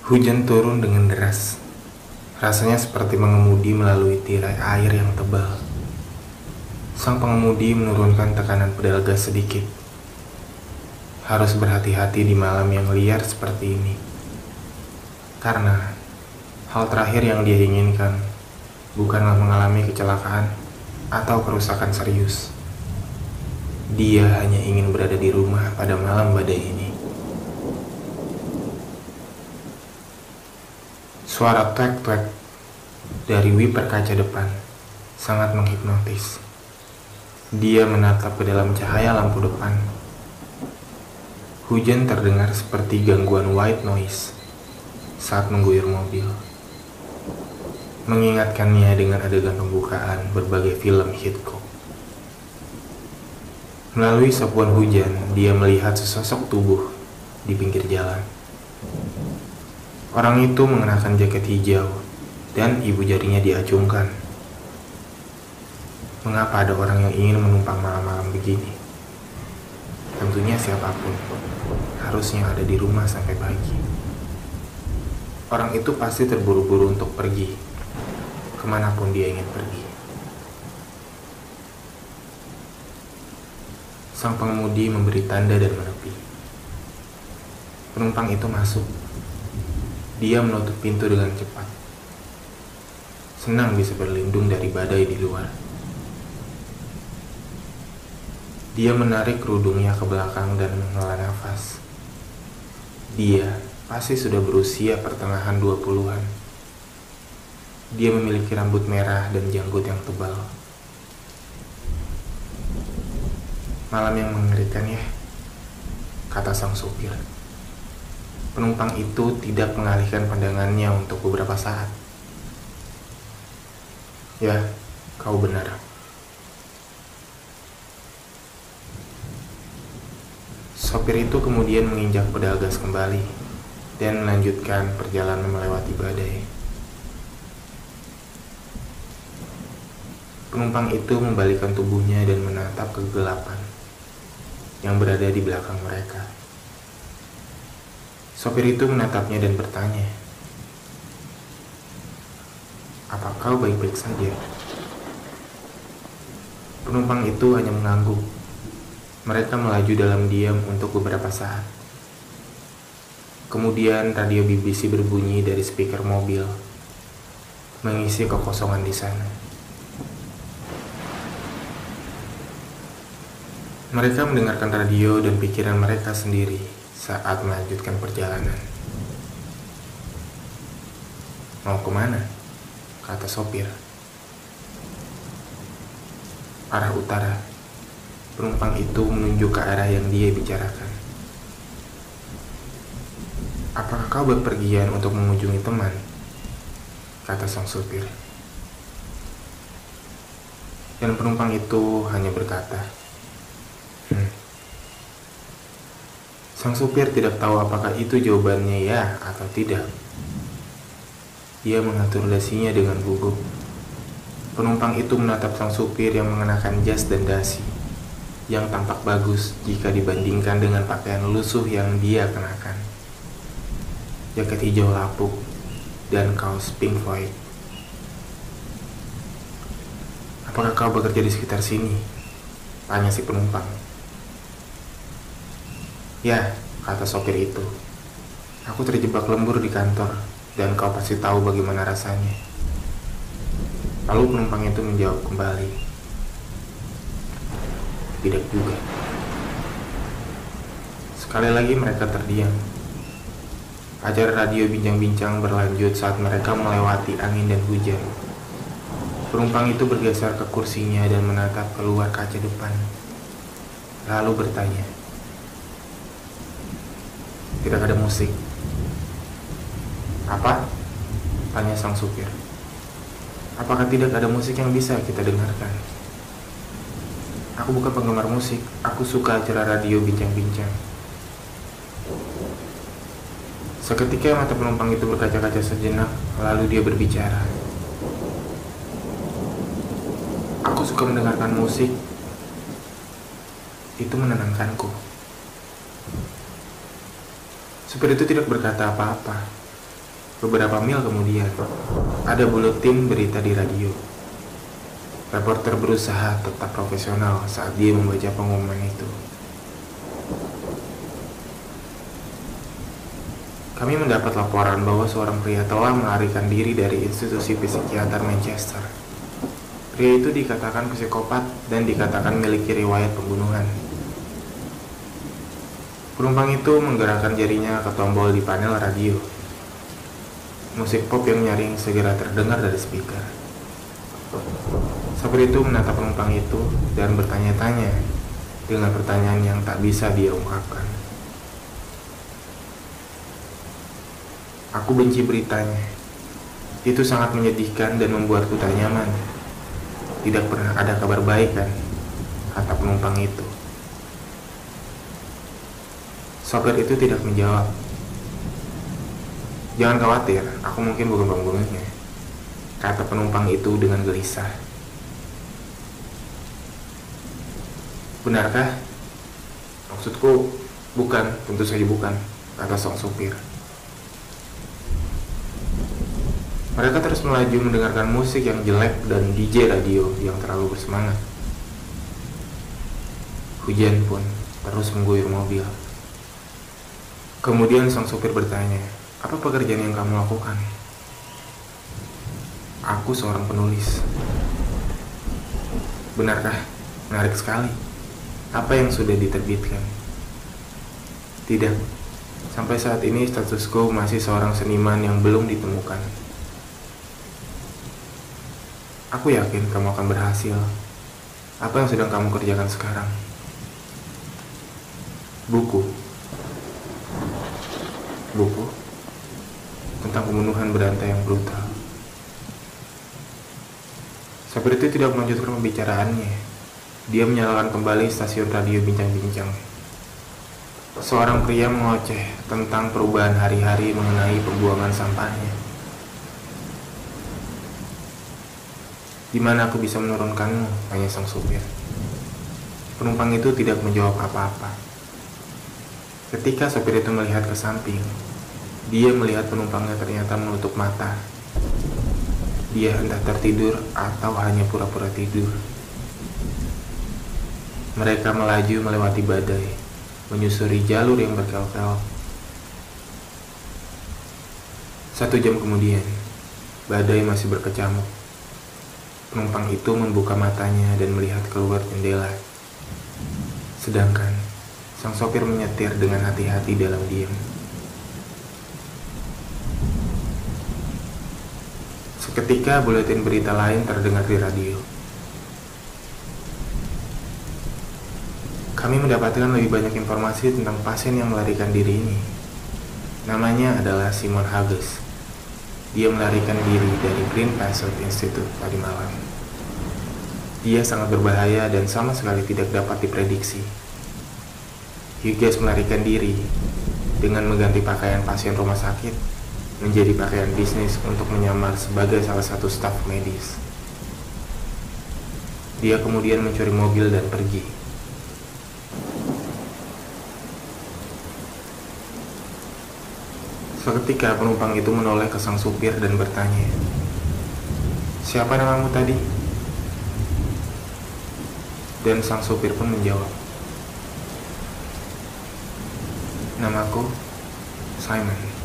Hujan turun dengan deras. Rasanya seperti mengemudi melalui tirai air yang tebal. Sang pengemudi menurunkan tekanan pedal gas sedikit. Harus berhati-hati di malam yang liar seperti ini. Karena hal terakhir yang dia inginkan bukanlah mengalami kecelakaan atau kerusakan serius. Dia hanya ingin berada di rumah pada malam badai ini. Suara tuek-tuek dari wiper kaca depan sangat menghipnotis. Dia menatap ke dalam cahaya lampu depan. Hujan terdengar seperti gangguan white noise saat mengguyur mobil, mengingatkannya dengan adegan pembukaan berbagai film Hitchcock. Melalui sapuan hujan, dia melihat sesosok tubuh di pinggir jalan. Orang itu mengenakan jaket hijau dan ibu jarinya diacungkan. Mengapa ada orang yang ingin menumpang malam-malam begini? Tentunya siapapun harusnya ada di rumah sampai pagi. Orang itu pasti terburu-buru untuk pergi kemanapun dia ingin pergi. Sang pengemudi memberi tanda dan menepi. Penumpang itu masuk. Dia menutup pintu dengan cepat. Senang bisa berlindung dari badai di luar. Dia menarik kerudungnya ke belakang dan menghela nafas. Dia pasti sudah berusia pertengahan 20-an. Dia memiliki rambut merah dan janggut yang tebal. Malam yang mengerikan ya, kata sang supir. Penumpang itu tidak mengalihkan pandangannya untuk beberapa saat. Ya, kau benar. Sopir itu kemudian menginjak pedal gas kembali dan melanjutkan perjalanan melewati badai. Penumpang itu membalikkan tubuhnya dan menatap kegelapan yang berada di belakang mereka. Sopir itu menatapnya dan bertanya, "Apa kau baik-baik saja?" Penumpang itu hanya mengangguk. Mereka melaju dalam diam untuk beberapa saat. Kemudian radio BBC berbunyi dari speaker mobil, mengisi kekosongan di sana. Mereka mendengarkan radio dan pikiran mereka sendiri saat melanjutkan perjalanan. "Mau kemana?" kata sopir. "Arah utara." Penumpang itu menunjuk ke arah yang dia bicarakan. "Apakah kau berpergian untuk mengunjungi teman?" kata sang supir. Dan penumpang itu hanya berkata, Sang supir tidak tahu apakah itu jawabannya ya atau tidak. Dia mengatur dasinya dengan gugup. Penumpang itu menatap sang supir yang mengenakan jas dan dasi, yang tampak bagus jika dibandingkan dengan pakaian lusuh yang dia kenakan. Jaket hijau lapuk dan kaos Pink Floyd. "Apakah kau bekerja di sekitar sini?" tanya si penumpang. "Ya," kata sopir itu. "Aku terjebak lembur di kantor dan kau pasti tahu bagaimana rasanya." Lalu penumpang itu menjawab kembali, "Tidak juga." Sekali lagi mereka terdiam. Acara radio bincang-bincang berlanjut saat mereka melewati angin dan hujan. Penumpang itu bergeser ke kursinya dan menatap keluar kaca depan. Lalu bertanya, "Tidak ada musik." "Apa?" tanya sang supir. "Apakah tidak ada musik yang bisa kita dengarkan?" "Aku bukan penggemar musik, aku suka acara radio bincang-bincang." Seketika mata penumpang itu berkaca-kaca sejenak, lalu dia berbicara. "Aku suka mendengarkan musik. Itu menenangkanku." Supir itu tidak berkata apa-apa. Beberapa mil kemudian, ada buletin berita di radio. Reporter berusaha tetap profesional saat dia membaca pengumuman itu. Kami mendapat laporan bahwa seorang pria telah melarikan diri dari institusi psikiater Manchester. Pria itu dikatakan psikopat dan dikatakan memiliki riwayat pembunuhan. Penumpang itu menggerakkan jarinya ke tombol di panel radio. Musik pop yang nyaring segera terdengar dari speaker. Sopir itu menatap penumpang itu dan bertanya-tanya dengan pertanyaan yang tak bisa dia ungkapkan. Aku benci beritanya. Itu sangat menyedihkan dan membuatku tak nyaman. Tidak pernah ada kabar baik kan, kata penumpang itu. Sopir itu tidak menjawab. Jangan khawatir, aku mungkin bukan pembunuhnya, kata penumpang itu dengan gelisah. Benarkah? Maksudku, bukan, tentu saja bukan, kata sang sopir. Mereka terus melaju mendengarkan musik yang jelek dan DJ radio yang terlalu bersemangat. Hujan pun terus mengguyur mobil. Kemudian sang sopir bertanya, apa pekerjaan yang kamu lakukan? Aku seorang penulis. Benarkah? Menarik sekali. Apa yang sudah diterbitkan? Tidak. Sampai saat ini statusku masih seorang seniman yang belum ditemukan. Aku yakin kamu akan berhasil. Apa yang sedang kamu kerjakan sekarang? Buku tentang pembunuhan berantai yang brutal. Sopir itu tidak melanjutkan pembicaraannya. Dia menyalakan kembali stasiun radio bincang-bincang. Seorang pria mengoceh tentang perubahan hari-hari mengenai pembuangan sampahnya. Di mana aku bisa menurunkanmu? Tanya sang supir. Penumpang itu tidak menjawab apa-apa. Ketika sopir itu melihat ke samping, dia melihat penumpangnya ternyata menutup mata. Dia entah tertidur atau hanya pura-pura tidur. Mereka melaju melewati badai, menyusuri jalur yang berkelok-kelok. 1 jam kemudian, badai masih berkecamuk. Penumpang itu membuka matanya dan melihat keluar jendela. Sedangkan sang sopir menyetir dengan hati-hati dalam diam. Seketika buletin berita lain terdengar di radio. Kami mendapatkan lebih banyak informasi tentang pasien yang melarikan diri ini. Namanya adalah Simon Hughes. Dia melarikan diri dari Green Passage Institute tadi malam. Dia sangat berbahaya dan sama sekali tidak dapat diprediksi. Hughes melarikan diri dengan mengganti pakaian pasien rumah sakit menjadi pakaian bisnis untuk menyamar sebagai salah satu staf medis. Dia kemudian mencuri mobil dan pergi. Seketika penumpang itu menoleh ke sang supir dan bertanya, "Siapa namamu tadi?" Dan sang supir pun menjawab, "Namaku Simon."